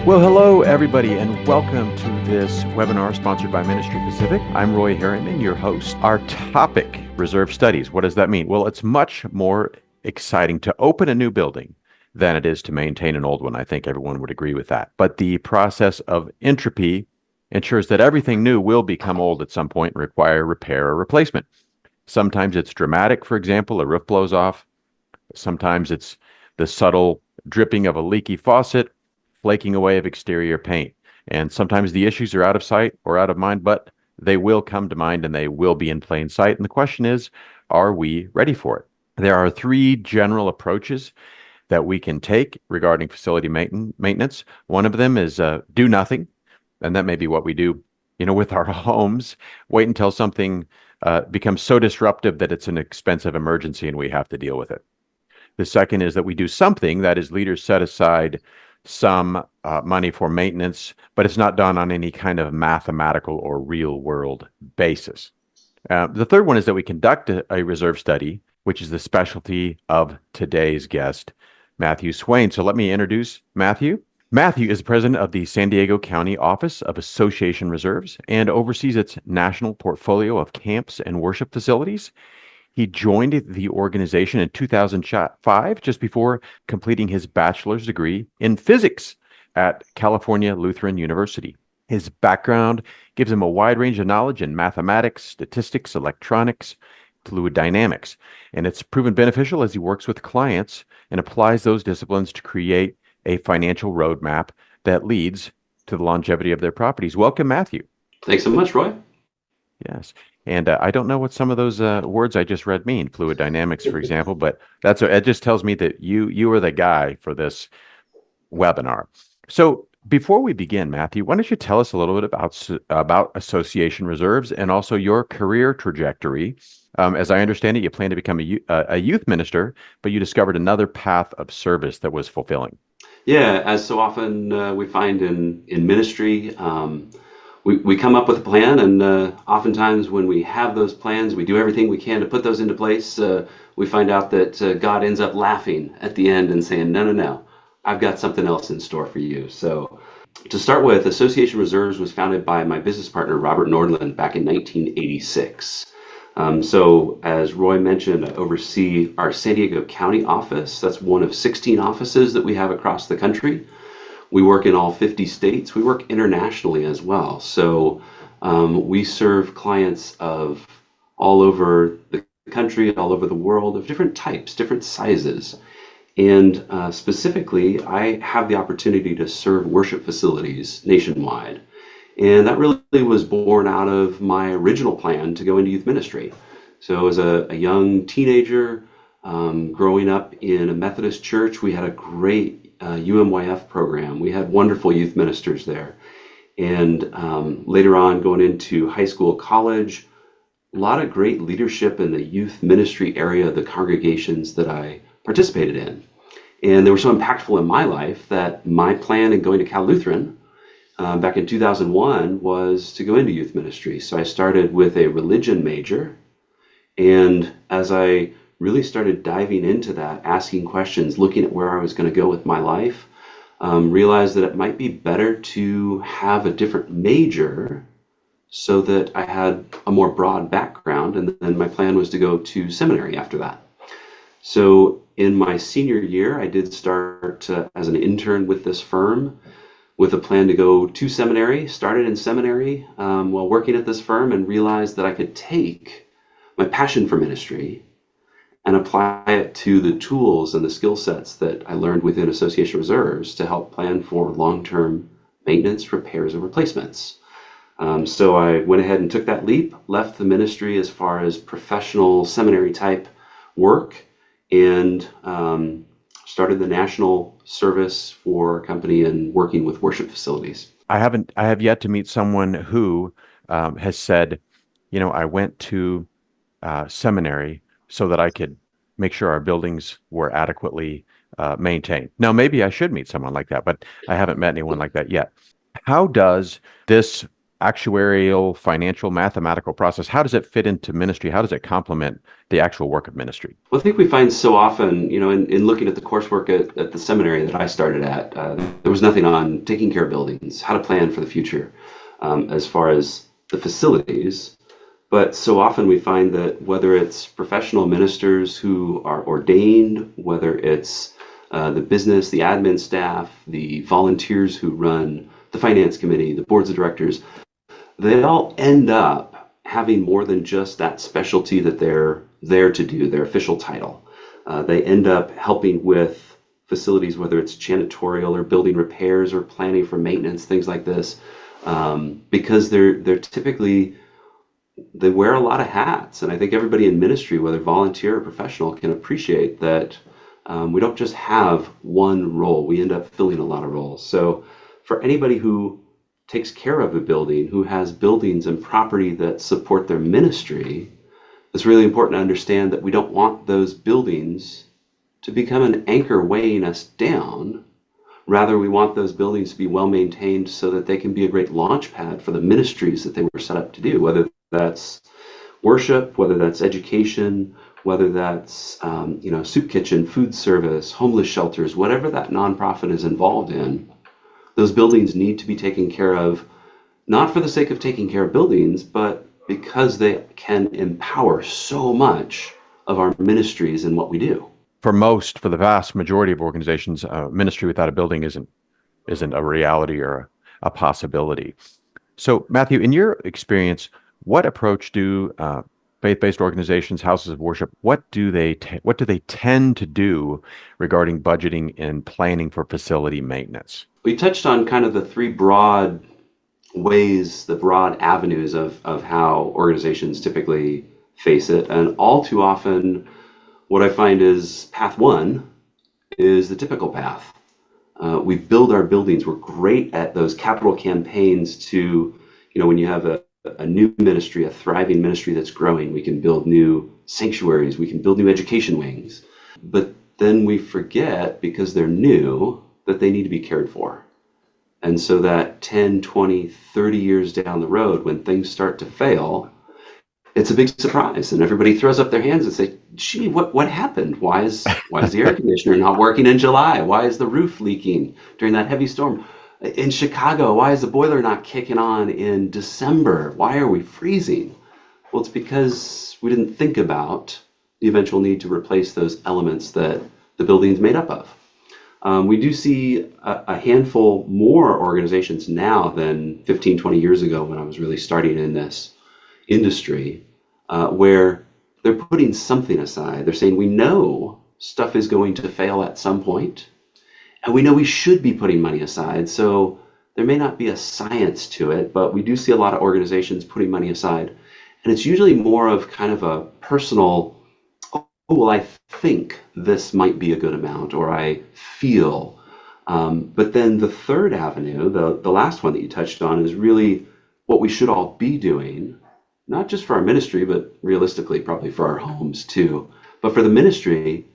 Well, hello, everybody, and welcome to this webinar sponsored by Ministry Pacific. I'm Roy Harriman, your host. Our topic, reserve studies. What does that mean? Well, it's much more exciting to open a new building than it is to maintain an old one. I think everyone would agree with that. But the process of entropy ensures that everything new will become old at some point and require repair or replacement. Sometimes it's dramatic. For example, a roof blows off. Sometimes it's the subtle dripping of a leaky faucet, flaking away of exterior paint. And sometimes the issues are out of sight or out of mind, but they will come to mind and they will be in plain sight. And the question is, are we ready for it? There are three general approaches that we can take regarding facility maintenance. One of them is do nothing, and that may be what we do, with our homes. Wait until something becomes so disruptive that it's an expensive emergency and we have to deal with it. The second is that we do something, that is, leaders set aside some money for maintenance, but it's not done on any kind of mathematical or real world basis. The third one is that we conduct a reserve study, which is the specialty of today's guest, Matthew Swain. So let me introduce Matthew. Matthew is president of the San Diego County Office of Association Reserves and oversees its national portfolio of camps and worship facilities. He joined the organization in 2005, just before completing his bachelor's degree in physics at California Lutheran University. His background gives him a wide range of knowledge in mathematics, statistics, electronics, fluid dynamics, and it's proven beneficial as he works with clients and applies those disciplines to create a financial roadmap that leads to the longevity of their properties. Welcome, Matthew. Thanks so much, Roy. Yes. And I don't know what some of those words I just read mean, fluid dynamics, for example, but it just tells me that you are the guy for this webinar. So before we begin, Matthew, why don't you tell us a little bit about association reserves and also your career trajectory? As I understand it, you plan to become a youth minister, but you discovered another path of service that was fulfilling. Yeah, as so often we find in ministry, we come up with a plan, and oftentimes when we have those plans, we do everything we can to put those into place. We find out that God ends up laughing at the end and saying, no, no, no, I've got something else in store for you. So to start with, Association Reserves was founded by my business partner, Robert Nordland, back in 1986. So as Roy mentioned, I oversee our San Diego County office. That's one of 16 offices that we have across the country. We work in all 50 states. We work internationally as well. So we serve clients of all over the country, all over the world, of different types, different sizes. And specifically, I have the opportunity to serve worship facilities nationwide. And that really was born out of my original plan to go into youth ministry. So as a young teenager, growing up in a Methodist church, we had a great UMYF program. We had wonderful youth ministers there. And later on, going into high school, college, a lot of great leadership in the youth ministry area of the congregations that I participated in. And they were so impactful in my life that my plan in going to Cal Lutheran back in 2001 was to go into youth ministry. So I started with a religion major. And as I really started diving into that, asking questions, looking at where I was going to go with my life, realized that it might be better to have a different major so that I had a more broad background. And then my plan was to go to seminary after that. So in my senior year, I did start as an intern with this firm with a plan to go to seminary, started in seminary while working at this firm, and realized that I could take my passion for ministry and apply it to the tools and the skill sets that I learned within Association Reserves to help plan for long-term maintenance, repairs, and replacements. So I went ahead and took that leap, left the ministry as far as professional seminary type work, and started the national service for a company and working with worship facilities. I have yet to meet someone who has said, I went to seminary so that I could make sure our buildings were adequately maintained. Now, maybe I should meet someone like that, but I haven't met anyone like that yet. How does this actuarial, financial, mathematical process? How does it fit into ministry? How does it complement the actual work of ministry? Well, I think we find so often, in looking at the coursework at the seminary that I started at, there was nothing on taking care of buildings, how to plan for the future, as far as the facilities. But so often we find that whether it's professional ministers who are ordained, whether it's the business, the admin staff, the volunteers who run the finance committee, the boards of directors, they all end up having more than just that specialty that they're there to do, their official title. They end up helping with facilities, whether it's janitorial or building repairs or planning for maintenance, things like this, because they're typically, they wear a lot of hats. And I think everybody in ministry, whether volunteer or professional, can appreciate that we don't just have one role. We end up filling a lot of roles. So for anybody who takes care of a building, who has buildings and property that support their ministry, it's really important to understand that we don't want those buildings to become an anchor weighing us down. Rather, we want those buildings to be well maintained so that they can be a great launch pad for the ministries that they were set up to do, whether that's worship, whether that's education, whether that's soup kitchen, food service, homeless shelters, whatever that nonprofit is involved in. Those buildings need to be taken care of, not for the sake of taking care of buildings, but because they can empower so much of our ministries and what we do. For the vast majority of organizations, ministry without a building isn't a reality or a possibility. So, Matthew, in your experience, what approach do faith-based organizations, houses of worship, what do they tend to do regarding budgeting and planning for facility maintenance? We touched on kind of the three broad ways, the broad avenues of how organizations typically face it. And all too often, what I find is path one is the typical path. We build our buildings. We're great at those capital campaigns to, when you have a new ministry, a thriving ministry that's growing, we can build new sanctuaries, we can build new education wings. But then we forget, because they're new, that they need to be cared for. And so that 10, 20, 30 years down the road, when things start to fail, it's a big surprise. And everybody throws up their hands and say, gee, what happened? Why is the air conditioner not working in July? Why is the roof leaking during that heavy storm? In Chicago, why is the boiler not kicking on in December? Why are we freezing? Well, it's because we didn't think about the eventual need to replace those elements that the building's made up of. We do see a handful more organizations now than 15, 20 years ago when I was really starting in this industry, where they're putting something aside. They're saying, we know stuff is going to fail at some point, and we know we should be putting money aside. So there may not be a science to it, but we do see a lot of organizations putting money aside. And it's usually more of kind of a personal, oh, well, I think this might be a good amount, or I feel. But then the third avenue, the last one that you touched on, is really what we should all be doing, not just for our ministry, but realistically probably for our homes too. But for the ministry,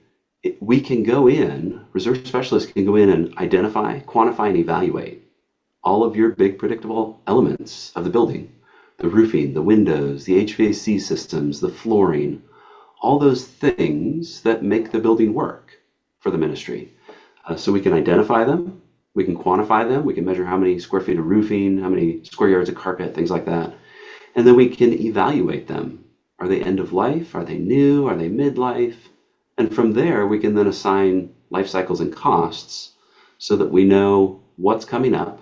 we can go in, reserve specialists can go in and identify, quantify, and evaluate all of your big predictable elements of the building: the roofing, the windows, the HVAC systems, the flooring, all those things that make the building work for the ministry. So we can identify them, we can quantify them, we can measure how many square feet of roofing, how many square yards of carpet, things like that. And then we can evaluate them. Are they end of life? Are they new? Are they midlife? And from there, we can then assign life cycles and costs so that we know what's coming up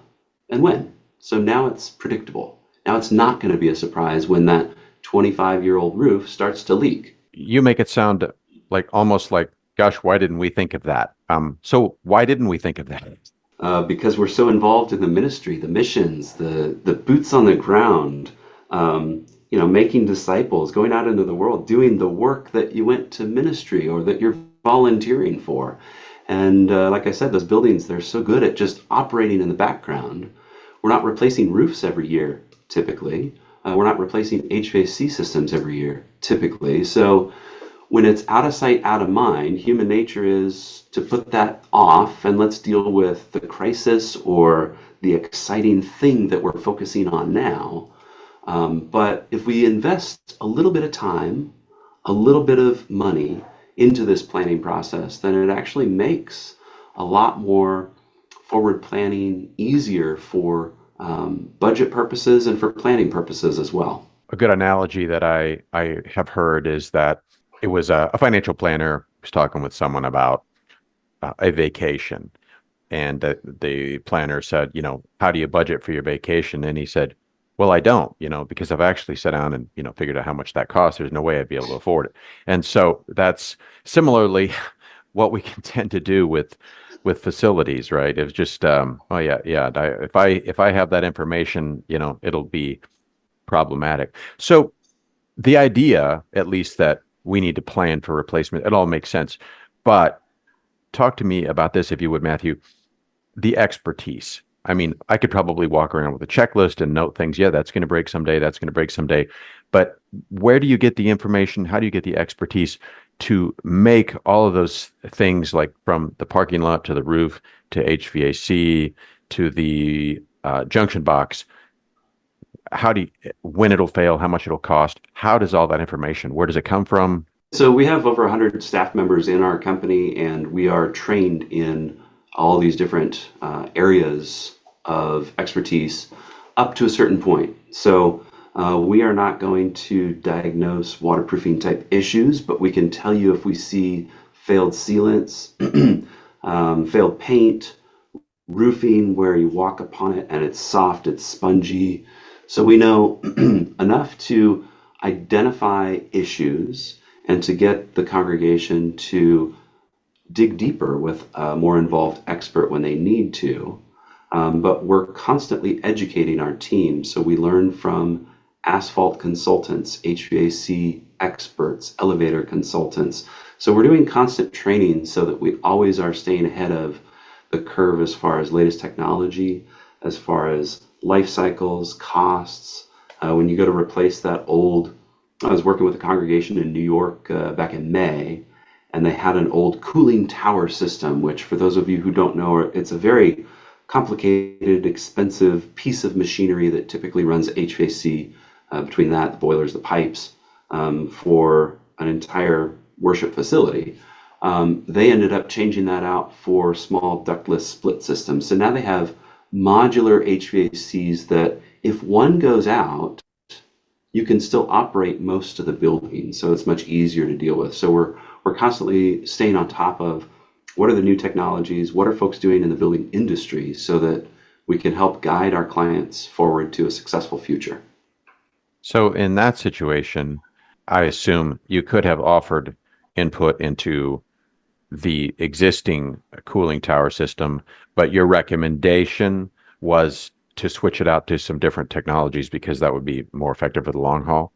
and when. So now it's predictable. Now it's not going to be a surprise when that 25-year-old roof starts to leak. You make it sound almost like, gosh, why didn't we think of that? So why didn't we think of that? Because we're so involved in the ministry, the missions, the boots on the ground, making disciples, going out into the world, doing the work that you went to ministry or that you're volunteering for. And like I said, those buildings, they're so good at just operating in the background. We're not replacing roofs every year, typically. We're not replacing HVAC systems every year, typically. So when it's out of sight, out of mind, human nature is to put that off and let's deal with the crisis or the exciting thing that we're focusing on now. But if we invest a little bit of time, a little bit of money into this planning process, then it actually makes a lot more forward planning easier for budget purposes and for planning purposes as well. A good analogy that I have heard is that it was a financial planner was talking with someone about a vacation. And the planner said, how do you budget for your vacation? And he said, well, I don't, because I've actually sat down and, figured out how much that costs. There's no way I'd be able to afford it. And so that's similarly what we can tend to do with facilities, right? It's just, oh yeah, yeah. If I have that information, it'll be problematic. So the idea, at least, that we need to plan for replacement, it all makes sense. But talk to me about this, if you would, Matthew, the expertise. I mean, I could probably walk around with a checklist and note things. Yeah, that's going to break someday. That's going to break someday. But where do you get the information? How do you get the expertise to make all of those things, like from the parking lot to the roof to HVAC to the junction box? When it'll fail, how much it'll cost? How does all that information, where does it come from? So we have over 100 staff members in our company, and we are trained in all these different areas of expertise up to a certain point. So we are not going to diagnose waterproofing type issues, but we can tell you if we see failed sealants, failed paint, roofing where you walk upon it and it's soft, it's spongy. So we know enough to identify issues and to get the congregation to dig deeper with a more involved expert when they need to. But we're constantly educating our team. So we learn from asphalt consultants, HVAC experts, elevator consultants. So we're doing constant training so that we always are staying ahead of the curve as far as latest technology, as far as life cycles, costs. When you go to replace that old, I was working with a congregation in New York back in May, and they had an old cooling tower system, which, for those of you who don't know, it's a very complicated, expensive piece of machinery that typically runs HVAC, between that, the boilers, the pipes, for an entire worship facility. They ended up changing that out for small ductless split systems. So now they have modular HVACs that if one goes out, you can still operate most of the building. So it's much easier to deal with. So we're constantly staying on top of what are the new technologies, what are folks doing in the building industry, so that we can help guide our clients forward to a successful future. So in that situation, I assume you could have offered input into the existing cooling tower system, but your recommendation was to switch it out to some different technologies because that would be more effective for the long haul.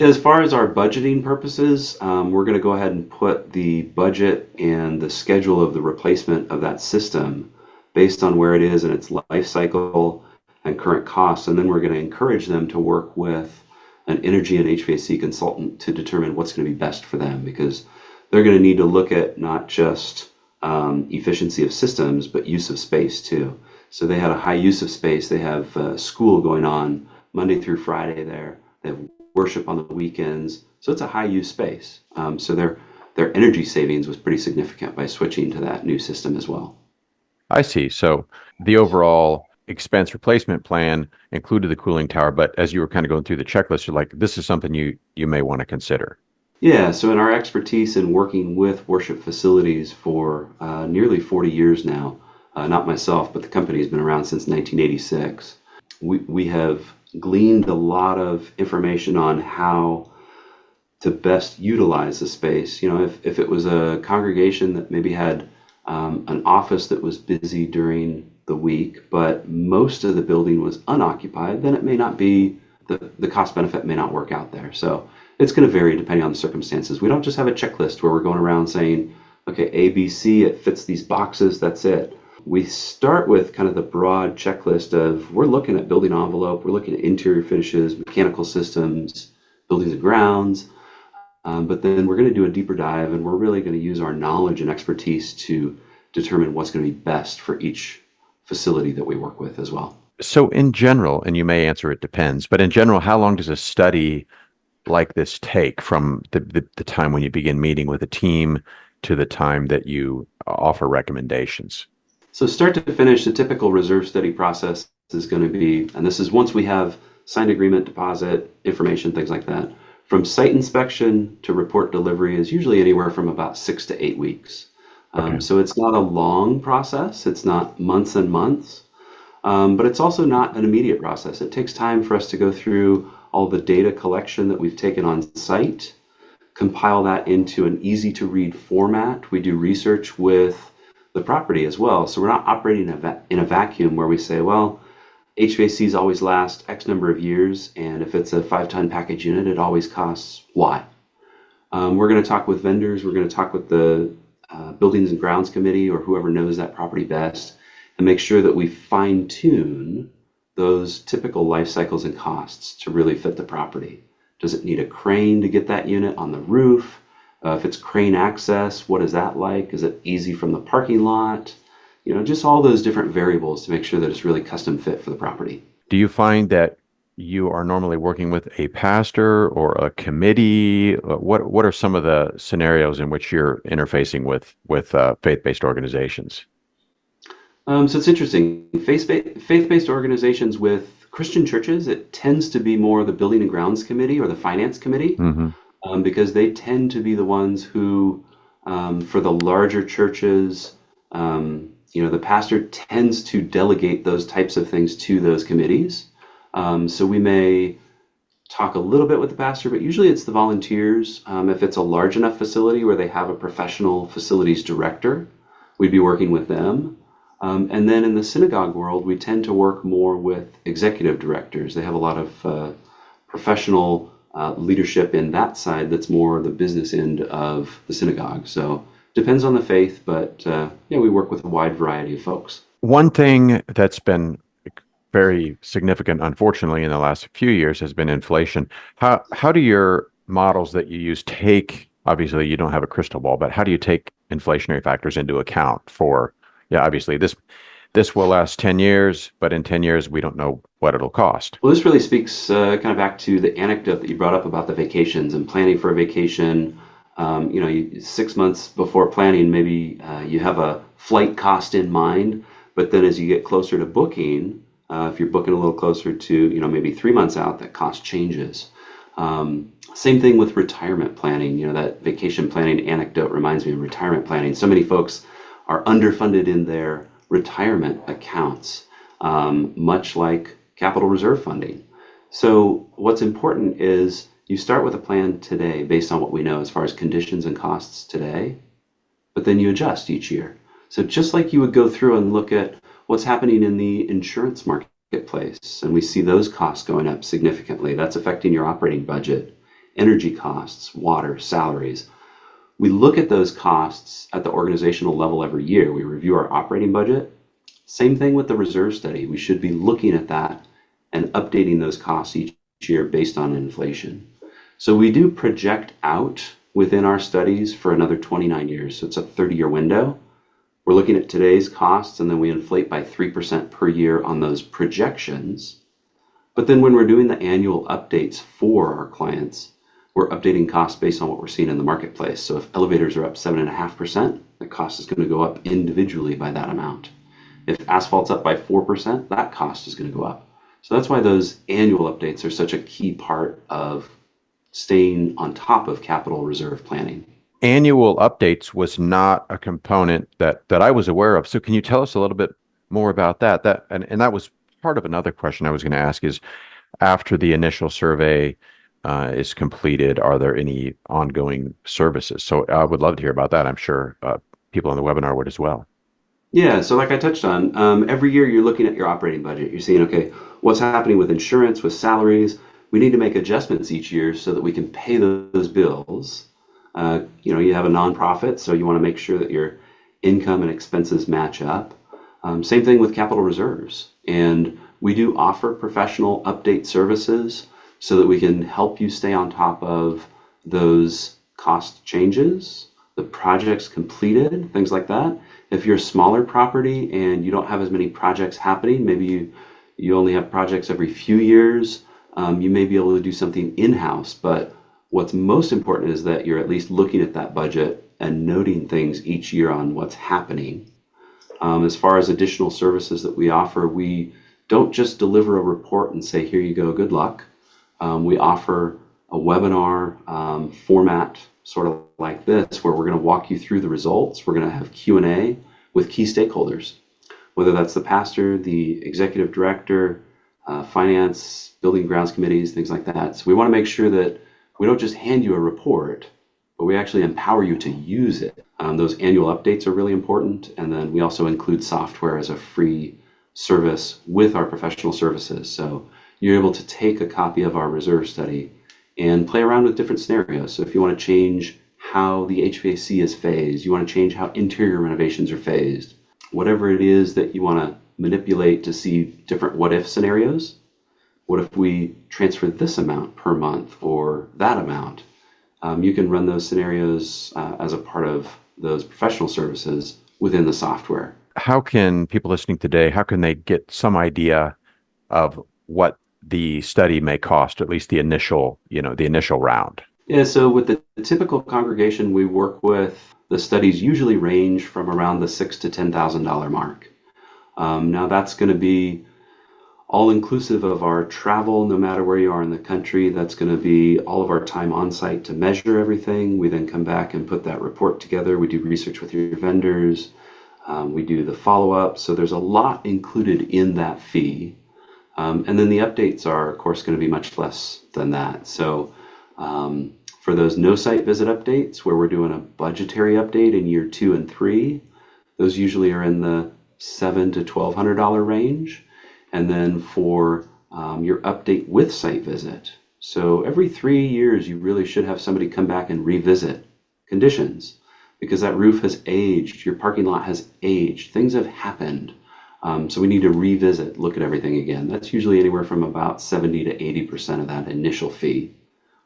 As far as our budgeting purposes, we're going to go ahead and put the budget and the schedule of the replacement of that system based on where it is in its life cycle and current costs. And then we're going to encourage them to work with an energy and HVAC consultant to determine what's going to be best for them, because they're going to need to look at not just efficiency of systems, but use of space too. So they had a high use of space. They have school going on Monday through Friday there. They have worship on the weekends. So it's a high use space. So their energy savings was pretty significant by switching to that new system as well. I see. So the overall expense replacement plan included the cooling tower, but as you were kind of going through the checklist, you're like, this is something you may want to consider. Yeah, so in our expertise in working with worship facilities for nearly 40 years now, not myself, but the company has been around since 1986, we have gleaned a lot of information on how to best utilize the space. You know, if it was a congregation that maybe had an office that was busy during the week, but most of the building was unoccupied, then it may not be, the cost benefit may not work out there. So it's going to vary depending on the circumstances. We don't just have a checklist where we're going around saying, okay, A, B, C, it fits these boxes, that's it. We start with kind of the broad checklist of, we're looking at building envelope, we're looking at interior finishes, mechanical systems, buildings and grounds. But then we're going to do a deeper dive, and we're really going to use our knowledge and expertise to determine what's going to be best for each facility that we work with as well. So in general, and you may answer it depends, but in general, how long does a study like this take from the time when you begin meeting with a team to the time that you offer recommendations? So start to finish, the typical reserve study process is going to be, and this is once we have signed agreement, deposit, information, things like that, from site inspection to report delivery is usually anywhere from about 6 to 8 weeks. Okay. So it's not a long process. It's not months and months, but it's also not an immediate process. It takes time for us to go through all the data collection that we've taken on site, compile that into an easy to read format. We do research with the property as well. So we're not operating in a vacuum where we say, well, HVACs always last X number of years, and if it's a 5-ton package unit, it always costs Y. We're going to talk with vendors. We're going to talk with the Buildings and Grounds Committee or whoever knows that property best and make sure that we fine tune those typical life cycles and costs to really fit the property. Does it need a crane to get that unit on the roof? If it's crane access, what is that like? Is it easy from the parking lot? Just all those different variables to make sure that it's really custom fit for the property. Do you find that you are normally working with a pastor or a committee? What are some of the scenarios in which you're interfacing with faith-based organizations? So it's interesting. Faith-based organizations with Christian churches, it tends to be more the Building and Grounds Committee or the Finance Committee, Hmm. because they tend to be the ones who, for the larger churches, the pastor tends to delegate those types of things to those committees. So we may talk a little bit with the pastor, but usually it's the volunteers. If it's a large enough facility where they have a professional facilities director, we'd be working with them. And then in the synagogue world, we tend to work more with executive directors. They have a lot of professional leadership in that side that's more the business end of the synagogue. So depends on the faith, but we work with a wide variety of folks. One thing that's been very significant, unfortunately, in the last few years has been inflation. How do your models that you use take, obviously you don't have a crystal ball, but how do you take inflationary factors into account for, yeah, obviously this will last 10 years, but in 10 years we don't know what it'll cost. Well, this really speaks kind of back to the anecdote that you brought up about the vacations and planning for a vacation. 6 months before planning, maybe you have a flight cost in mind, but then as you get closer to booking, if you're booking a little closer to, maybe 3 months out, that cost changes. Same thing with retirement planning. That vacation planning anecdote reminds me of retirement planning. So many folks are underfunded in their retirement accounts, much like capital reserve funding. So what's important is you start with a plan today based on what we know as far as conditions and costs today, but then you adjust each year. So just like you would go through and look at what's happening in the insurance marketplace, and we see those costs going up significantly, that's affecting your operating budget, energy costs, water, salaries. We look at those costs at the organizational level every year. We review our operating budget. Same thing with the reserve study. We should be looking at that and updating those costs each year based on inflation. So we do project out within our studies for another 29 years. So it's a 30-year window. We're looking at today's costs, and then we inflate by 3% per year on those projections. But then when we're doing the annual updates for our clients, we're updating costs based on what we're seeing in the marketplace. So if elevators are up 7.5%, the cost is going to go up individually by that amount. If asphalt's up by 4%, that cost is going to go up. So that's why those annual updates are such a key part of staying on top of capital reserve planning. Annual updates was not a component that I was aware of. So can you tell us a little bit more about that? And that was part of another question I was going to ask is after the initial survey is completed, are there any ongoing services? So I would love to hear about that. I'm sure people on the webinar would as well. Yeah, so like I touched on, every year you're looking at your operating budget. You're seeing, okay, what's happening with insurance, with salaries. We need to make adjustments each year so that we can pay those bills. You have a nonprofit, so you want to make sure that your income and expenses match up. Same thing with capital reserves. And we do offer professional update services so that we can help you stay on top of those cost changes, the projects completed, things like that. If you're a smaller property and you don't have as many projects happening, maybe you only have projects every few years, you may be able to do something in-house. But what's most important is that you're at least looking at that budget and noting things each year on what's happening. As far as additional services that we offer, we don't just deliver a report and say, here you go, good luck. We offer a webinar format sort of like this, where we're going to walk you through the results. We're going to have Q&A with key stakeholders, whether that's the pastor, the executive director, finance, building grounds committees, things like that. So we want to make sure that we don't just hand you a report, but we actually empower you to use it. Those annual updates are really important. And then we also include software as a free service with our professional services. So you're able to take a copy of our reserve study and play around with different scenarios. So if you want to change how the HVAC is phased, you want to change how interior renovations are phased, whatever it is that you want to manipulate to see different what if scenarios. What if we transfer this amount per month or that amount? You can run those scenarios as a part of those professional services within the software. How can people listening today, how can they get some idea of what the study may cost, at least the initial round? Yeah, so with the typical congregation we work with, the studies usually range from around the $6,000 to $10,000 mark. Now that's going to be all inclusive of our travel, no matter where you are in the country. That's going to be all of our time on site to measure everything. We then come back and put that report together. We do research with your vendors. We do the follow-up. So there's a lot included in that fee. And then the updates are, of course, going to be much less than that. So for those no site visit updates, where we're doing a budgetary update in year 2 and 3, those usually are in the $700 to $1,200 range. And then for your update with site visit, so every 3 years, you really should have somebody come back and revisit conditions, because that roof has aged, your parking lot has aged, things have happened. So we need to revisit, look at everything again. That's usually anywhere from about 70 to 80% of that initial fee.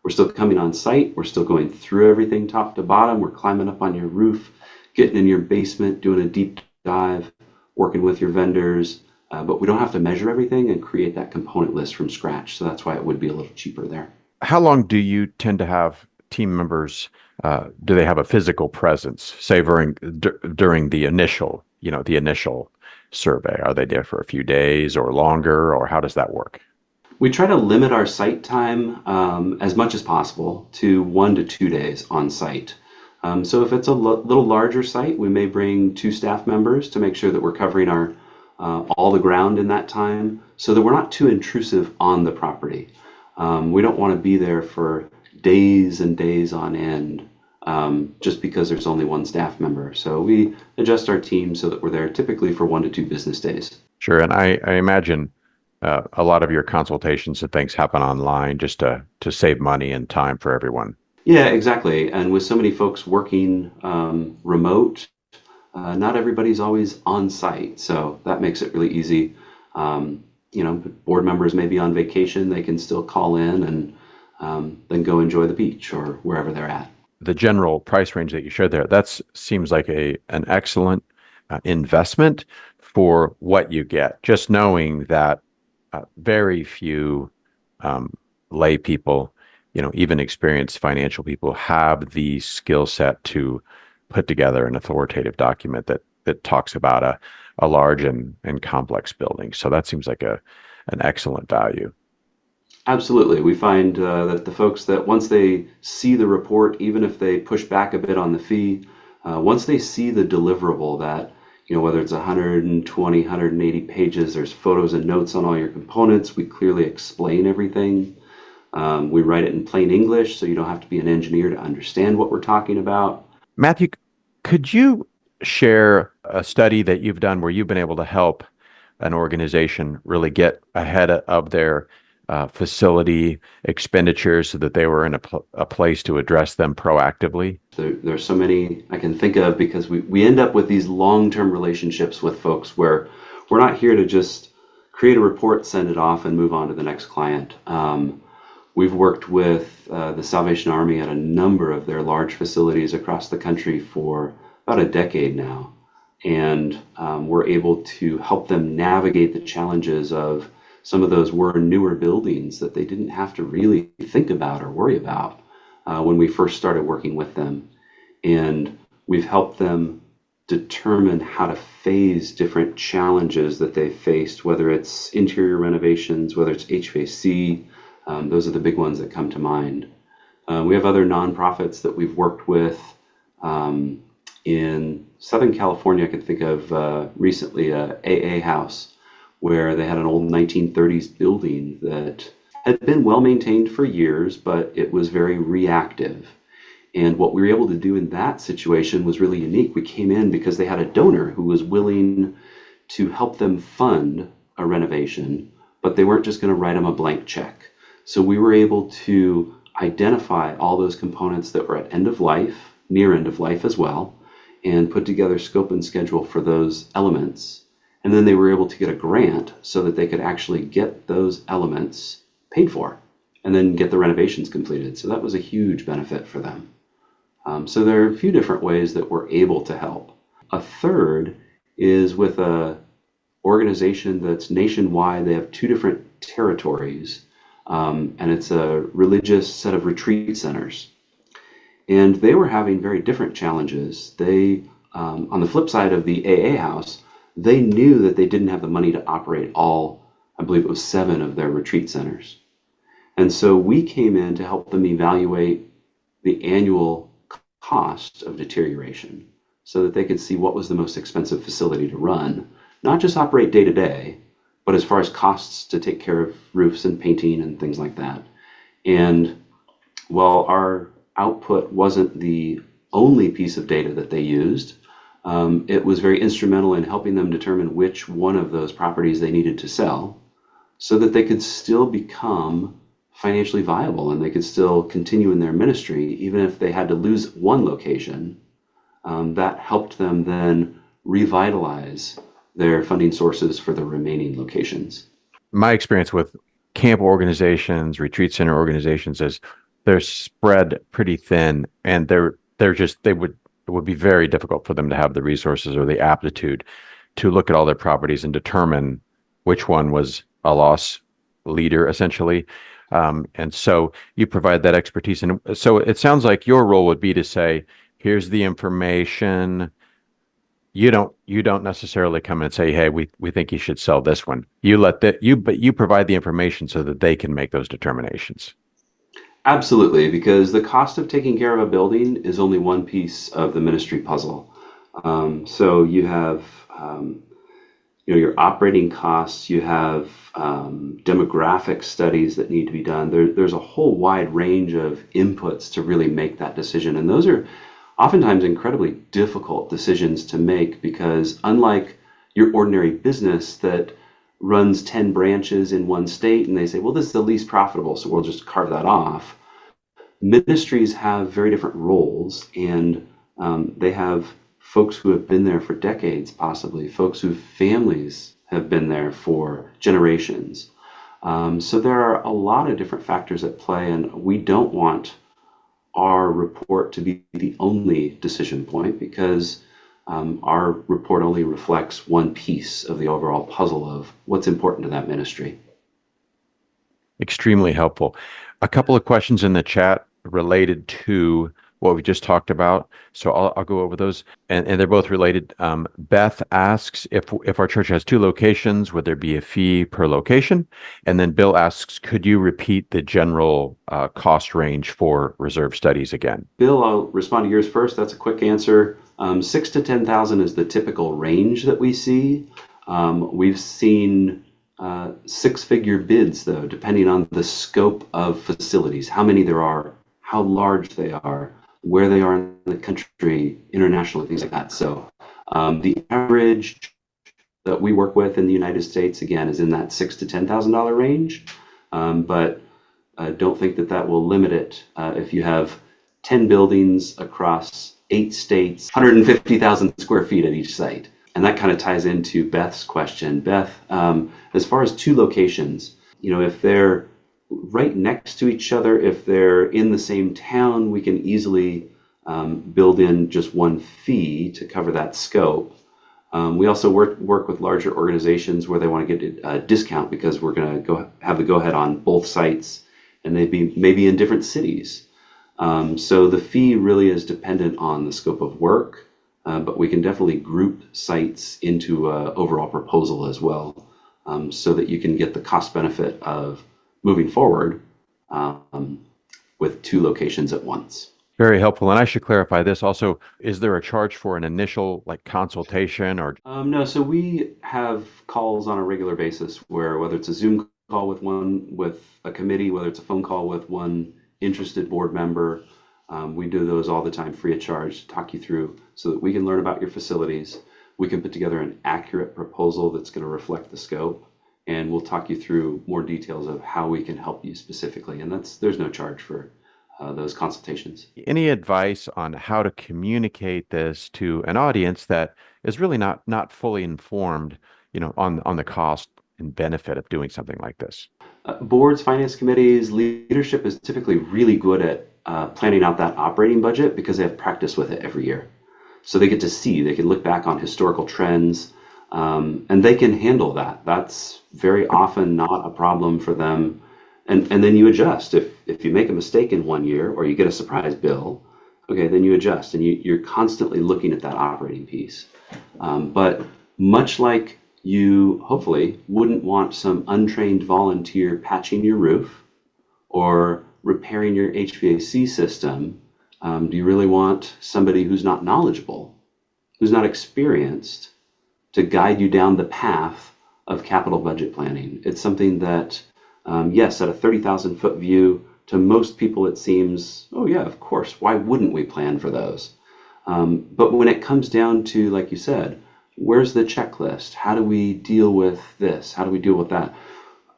We're still coming on site. We're still going through everything top to bottom. We're climbing up on your roof, getting in your basement, doing a deep dive, working with your vendors. But we don't have to measure everything and create that component list from scratch. So that's why it would be a little cheaper there. How long do you tend to have team members? Do they have a physical presence, say during the initial survey? Are they there for a few days or longer, or how does that work? We try to limit our site time as much as possible to 1 to 2 days on site. So if it's a little larger site, we may bring 2 staff members to make sure that we're covering our all the ground in that time, so that we're not too intrusive on the property. We don't want to be there for days and days on end just because there's only 1 staff member. So we adjust our team so that we're there typically for 1 to 2 business days. Sure. And I imagine a lot of your consultations and things happen online just to save money and time for everyone. Yeah, exactly. And with so many folks working remote, not everybody's always on site, so that makes it really easy. Board members may be on vacation, they can still call in and then go enjoy the beach or wherever they're at. The general price range that you shared there, that seems like an excellent investment for what you get. Just knowing that very few lay people, even experienced financial people, have the skill set to put together an authoritative document that talks about a large and complex building. So that seems like an excellent value. Absolutely. We find that the folks that once they see the report, even if they push back a bit on the fee, once they see the deliverable that, whether it's 120, 180 pages, there's photos and notes on all your components, we clearly explain everything. We write it in plain English, so you don't have to be an engineer to understand what we're talking about. Matthew, could you share a study that you've done where you've been able to help an organization really get ahead of their facility expenditures so that they were in a place to address them proactively? There's so many I can think of, because we end up with these long-term relationships with folks where we're not here to just create a report, send it off, and move on to the next client. We've worked with the Salvation Army at a number of their large facilities across the country for about a decade now. And we're able to help them navigate the challenges of some of those were newer buildings that they didn't have to really think about or worry about when we first started working with them. And we've helped them determine how to phase different challenges that they faced, whether it's interior renovations, whether it's HVAC. Those are the big ones that come to mind. We have other nonprofits that we've worked with in Southern California. I could think of recently a AA house where they had an old 1930s building that had been well maintained for years, but it was very reactive. And what we were able to do in that situation was really unique. We came in because they had a donor who was willing to help them fund a renovation, but they weren't just going to write them a blank check. So we were able to identify all those components that were at end of life, near end of life as well, and put together scope and schedule for those elements. And then they were able to get a grant so that they could actually get those elements paid for and then get the renovations completed. So that was a huge benefit for them. So there are a few different ways that we're able to help. A third is with a organization that's nationwide. They have 2 different territories, and it's a religious set of retreat centers. And they were having very different challenges. They, on the flip side of the AA house, they knew that they didn't have the money to operate all, I believe it was 7 of their retreat centers. And so we came in to help them evaluate the annual cost of deterioration so that they could see what was the most expensive facility to run, not just operate day to day, but as far as costs to take care of roofs and painting and things like that. And while our output wasn't the only piece of data that they used, it was very instrumental in helping them determine which one of those properties they needed to sell so that they could still become financially viable and they could still continue in their ministry, even if they had to lose one location. That helped them then revitalize their funding sources for the remaining locations. My experience with camp organizations, retreat center organizations is they're spread pretty thin, and it would be very difficult for them to have the resources or the aptitude to look at all their properties and determine which one was a loss leader, essentially. And so you provide that expertise. And so it sounds like your role would be to say, here's the information. You don't necessarily come and say, hey, we think you should sell this one. But you provide the information so that they can make those determinations. Absolutely, because the cost of taking care of a building is only one piece of the ministry puzzle. So you have your operating costs, you have demographic studies that need to be done. There's a whole wide range of inputs to really make that decision. And those are oftentimes incredibly difficult decisions to make because unlike your ordinary business that runs 10 branches in one state and they say, well, this is the least profitable, so we'll just carve that off. Ministries have very different roles, and they have folks who have been there for decades, possibly, folks whose families have been there for generations. So there are a lot of different factors at play, and we don't want our report to be the only decision point because our report only reflects one piece of the overall puzzle of what's important to that ministry. Extremely helpful. A couple of questions in the chat related to what we just talked about. So I'll go over those, and they're both related. Beth asks if our church has 2 locations, would there be a fee per location? And then Bill asks, could you repeat the general cost range for reserve studies again? Bill, I'll respond to yours first. That's a quick answer. 6 to 10,000 is the typical range that we see. We've seen 6-figure bids, though, depending on the scope of facilities, how many there are, how large they are, where they are in the country, internationally, things like that. So the average that we work with in the United States, again, is in that $6,000 to $10,000 range. But don't think that will limit it. If you have 10 buildings across 8 states, 150,000 square feet at each site. And that kind of ties into Beth's question. Beth, as far as 2 locations, if they're right next to each other. If they're in the same town, we can easily build in just one fee to cover that scope. We also work with larger organizations where they want to get a discount because we're going to go have the go ahead on both sites, and they'd be maybe in different cities. So the fee really is dependent on the scope of work, but we can definitely group sites into an overall proposal as well, so that you can get the cost benefit of moving forward with two locations at once. Very helpful. And I should clarify this also. Is there a charge for an initial like consultation or No, so we have calls on a regular basis where whether it's a Zoom call with a committee, whether it's a phone call with one interested board member, we do those all the time free of charge to talk you through so that we can learn about your facilities. We can put together an accurate proposal that's going to reflect the scope, and we'll talk you through more details of how we can help you specifically. And there's no charge for those consultations. any advice on how to communicate this to an audience that is really not fully informed, on the cost and benefit of doing something like this? Boards, finance committees, leadership is typically really good at planning out that operating budget because they have practice with it every year. So they get to see, they can look back on historical trends, and they can handle that. That's very often not a problem for them. And then you adjust. If you make a mistake in one year or you get a surprise bill, okay, then you adjust and you're constantly looking at that operating piece. But much like you hopefully wouldn't want some untrained volunteer patching your roof or repairing your HVAC system, do you really want somebody who's not knowledgeable, who's not experienced, to guide you down the path of capital budget planning? It's something that, yes, at a 30,000-foot view, to most people it seems, oh yeah, of course, why wouldn't we plan for those? But when it comes down to, like you said, where's the checklist? How do we deal with this? How do we deal with that?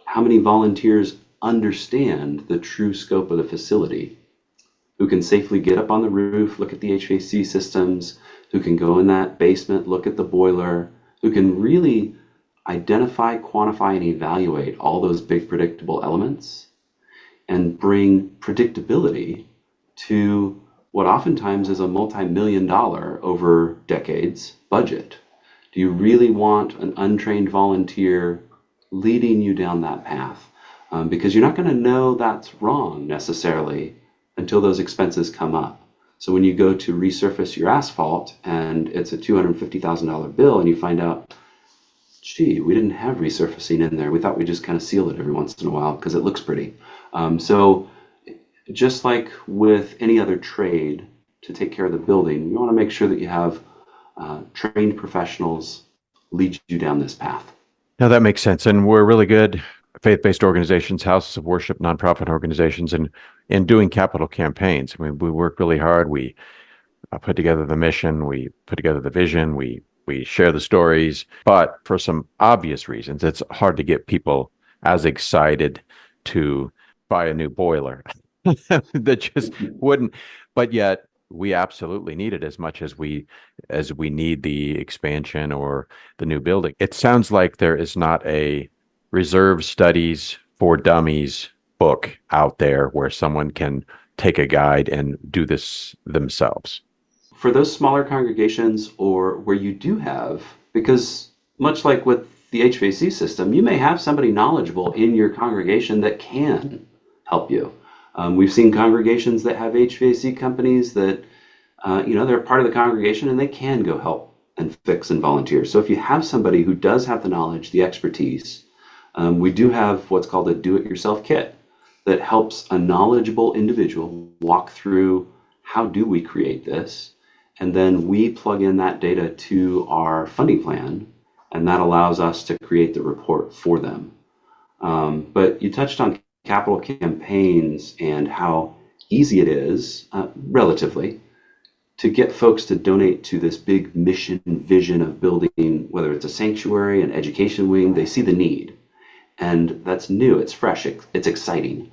How many volunteers understand the true scope of the facility? Who can safely get up on the roof, look at the HVAC systems, who can go in that basement, look at the boiler, who can really identify, quantify, and evaluate all those big predictable elements and bring predictability to what oftentimes is a multi-million dollar over decades budget. Do you really want an untrained volunteer leading you down that path? Because you're not going to know that's wrong necessarily until those expenses come up. So when you go to resurface your asphalt and it's a $250,000 bill and you find out, gee, we didn't have resurfacing in there. We thought we just kind of seal it every once in a while because it looks pretty. So just like with any other trade, to take care of the building, you want to make sure that you have trained professionals lead you down this path. Now that makes sense. And we're really good faith-based organizations, houses of worship, nonprofit organizations, and in doing capital campaigns. I mean, we work really hard. We put together the mission, we put together the vision, we share the stories. But for some obvious reasons, it's hard to get people as excited to buy a new boiler that just wouldn't. But yet we absolutely need it as much as we need the expansion or the new building. It sounds like there is not a reserve studies for dummies book out there where someone can take a guide and do this themselves. For those smaller congregations or where you do have, because much like with the HVAC system, you may have somebody knowledgeable in your congregation that can help you. We've seen congregations that have HVAC companies that, they're part of the congregation and they can go help and fix and volunteer. So if you have somebody who does have the knowledge, the expertise, we do have what's called a do-it-yourself kit that helps a knowledgeable individual walk through how do we create this, and then we plug in that data to our funding plan, and that allows us to create the report for them. But you touched on capital campaigns and how easy it is, relatively, to get folks to donate to this big mission vision of building, whether it's a sanctuary, an education wing. They see the need. And that's new, it's fresh, it's exciting.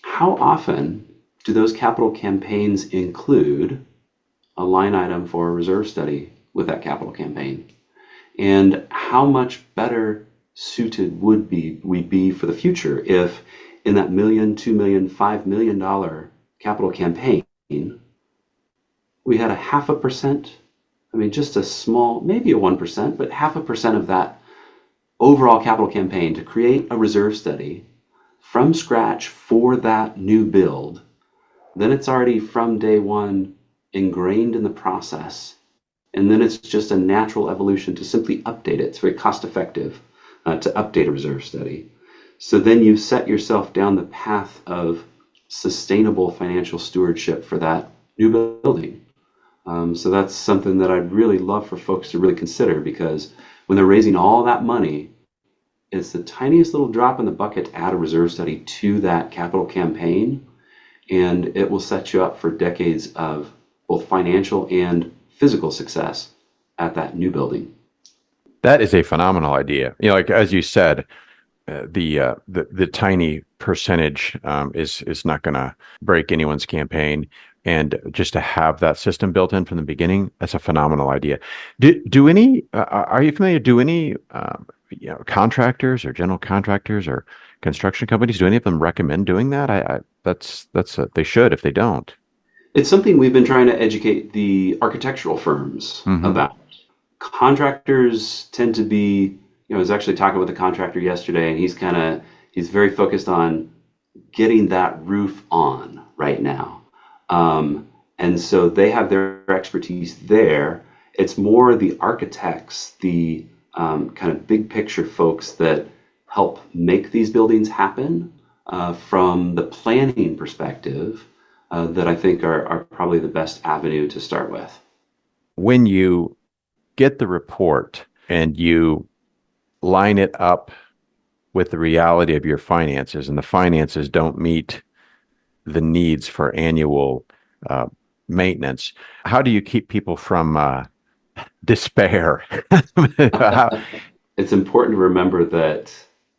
How often do those capital campaigns include a line item for a reserve study with that capital campaign? And how much better suited would we be for the future if in that million, $2 million, $5 million capital campaign, we had a 0.5%, I mean, just a small, maybe a 1%, but 0.5% of that overall capital campaign to create a reserve study from scratch for that new build, then it's already from day one ingrained in the process. And then it's just a natural evolution to simply update it. It's very cost effective to update a reserve study. So then you set yourself down the path of sustainable financial stewardship for that new building. So that's something that I'd really love for folks to really consider, because when they're raising all that money, it's the tiniest little drop in the bucket to add a reserve study to that capital campaign, and it will set you up for decades of both financial and physical success at that new building. That is a phenomenal idea. Like as you said, the tiny percentage is not going to break anyone's campaign, and just to have that system built in from the beginning, that's a phenomenal idea. Do any are you familiar? Do any contractors or general contractors or construction companies, do any of them recommend doing that? That's they should if they don't. It's something we've been trying to educate the architectural firms Hmm. about. Contractors tend to be, I was actually talking with a contractor yesterday, and he's very focused on getting that roof on right now. And so they have their expertise there. It's more the architects, the kind of big picture folks that help make these buildings happen from the planning perspective that I think are probably the best avenue to start with. When you get the report and you line it up with the reality of your finances, and the finances don't meet the needs for annual uh, maintenance, how do you keep people from despair? How- It's important to remember that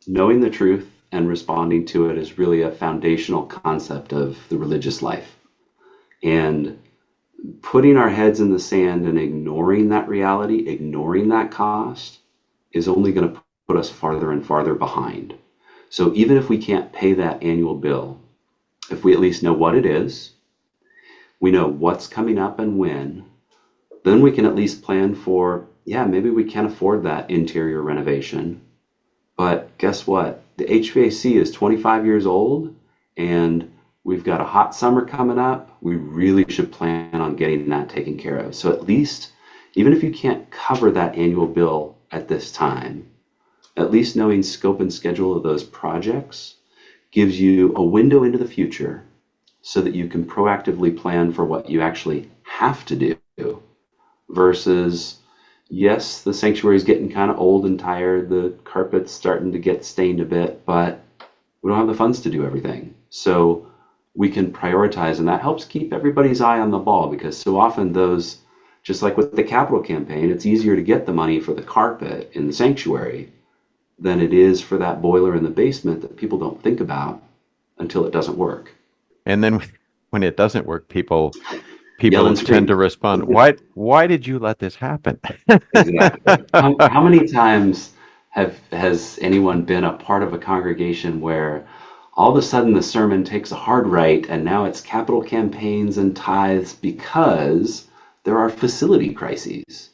knowing the truth and responding to it is really a foundational concept of the religious life. And putting our heads in the sand and ignoring that reality, ignoring that cost, is only going to put us farther and farther behind. So even if we can't pay that annual bill, if we at least know what it is, we know what's coming up and when, then we can at least plan for, yeah, maybe we can't afford that interior renovation. But guess what? The HVAC is 25 years old, and we've got a hot summer coming up. We really should plan on getting that taken care of. So at least, even if you can't cover that annual bill at this time, at least knowing scope and schedule of those projects gives you a window into the future so that you can proactively plan for what you actually have to do versus, yes, the sanctuary is getting kind of old and tired, the carpet's starting to get stained a bit, but we don't have the funds to do everything. So we can prioritize, and that helps keep everybody's eye on the ball, because so often those, just like with the capital campaign, it's easier to get the money for the carpet in the sanctuary than it is for that boiler in the basement that people don't think about until it doesn't work. and then when it doesn't work, people Yell and tend scream. to respond, why did you let this happen? Exactly. How many times has anyone been a part of a congregation where all of a sudden the sermon takes a hard right and now it's capital campaigns and tithes because there are facility crises?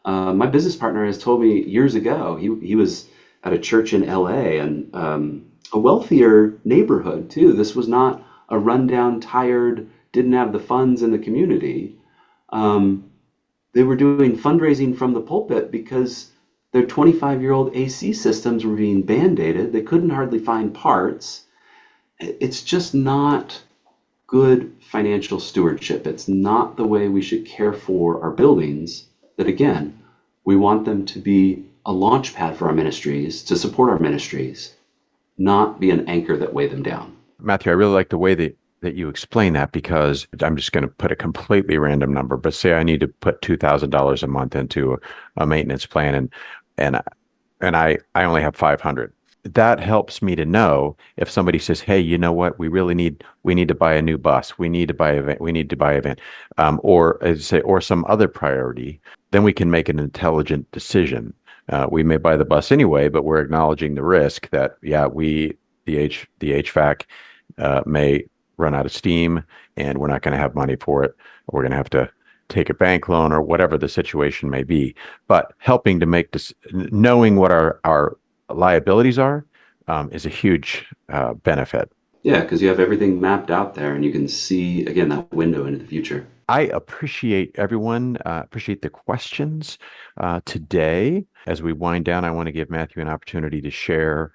My business partner has told me years ago, he was at a church in LA, and a wealthier neighborhood too. This was not a rundown, tired, didn't have the funds in the community. They were doing fundraising from the pulpit because their 25-year-old AC systems were being band-aided. They couldn't hardly find parts. It's just not good financial stewardship. It's not the way we should care for our buildings. That again, we want them to be a launch pad for our ministries, to support our ministries, not be an anchor that weigh them down. Matthew, I really like the way that you explain that, because I'm just going to put a completely random number, but say I need to put $2,000 a month into a maintenance plan, and I only have 500. That helps me to know if somebody says, "Hey, you know what? We need to buy a new bus. We need to buy a van, or as I say, or some other priority." Then we can make an intelligent decision We may buy the bus anyway, but we're acknowledging the risk that, yeah, the HVAC may run out of steam and we're not going to have money for it. Or we're going to have to take a bank loan or whatever the situation may be. But helping to make this, knowing what our liabilities are, is a huge benefit. Yeah, because you have everything mapped out there and you can see, again, that window into the future. I appreciate everyone, appreciate the questions today. As we wind down, I want to give Matthew an opportunity to share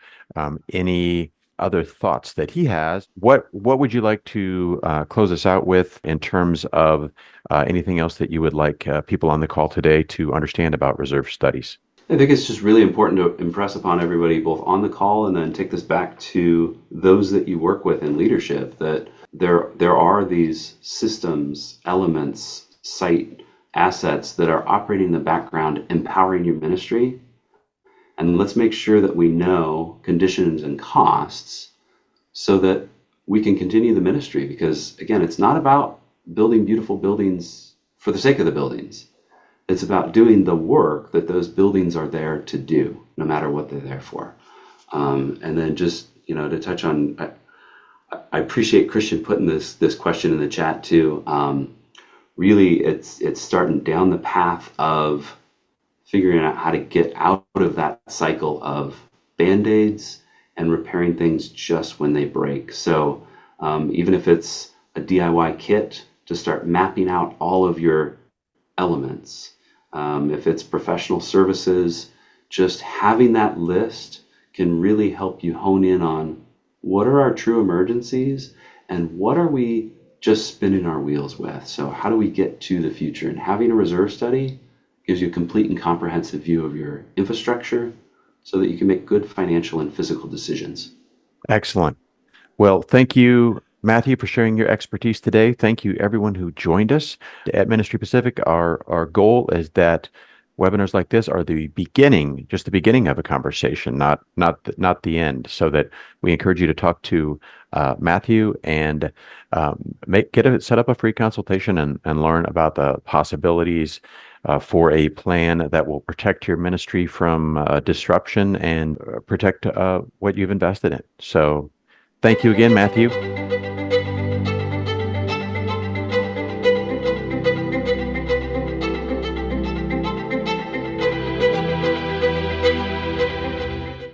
any other thoughts that he has. What would you like to close us out with in terms of anything else that you would like people on the call today to understand about reserve studies? I think it's just really important to impress upon everybody, both on the call and then take this back to those that you work with in leadership, that there are these systems, elements, site assets that are operating in the background, empowering your ministry. And let's make sure that we know conditions and costs so that we can continue the ministry. Because again, it's not about building beautiful buildings for the sake of the buildings. It's about doing the work that those buildings are there to do, no matter what they're there for. And then just, to touch on, I appreciate Christian putting this question in the chat too. Really, it's starting down the path of figuring out how to get out of that cycle of band-aids and repairing things just when they break. So even if it's a DIY kit, to start mapping out all of your elements. If it's professional services, just having that list can really help you hone in on what are our true emergencies and what are we just spinning our wheels with. So how do we get to the future? And having a reserve study gives you a complete and comprehensive view of your infrastructure so that you can make good financial and physical decisions. Excellent. Well, thank you, Matthew, for sharing your expertise today. Thank you, everyone who joined us at Ministry Pacific. Our goal is that webinars like this are just the beginning of a conversation, not the end. So that we encourage you to talk to Matthew and set up a free consultation and learn about the possibilities for a plan that will protect your ministry from disruption and protect what you've invested in. So, thank you again, Matthew.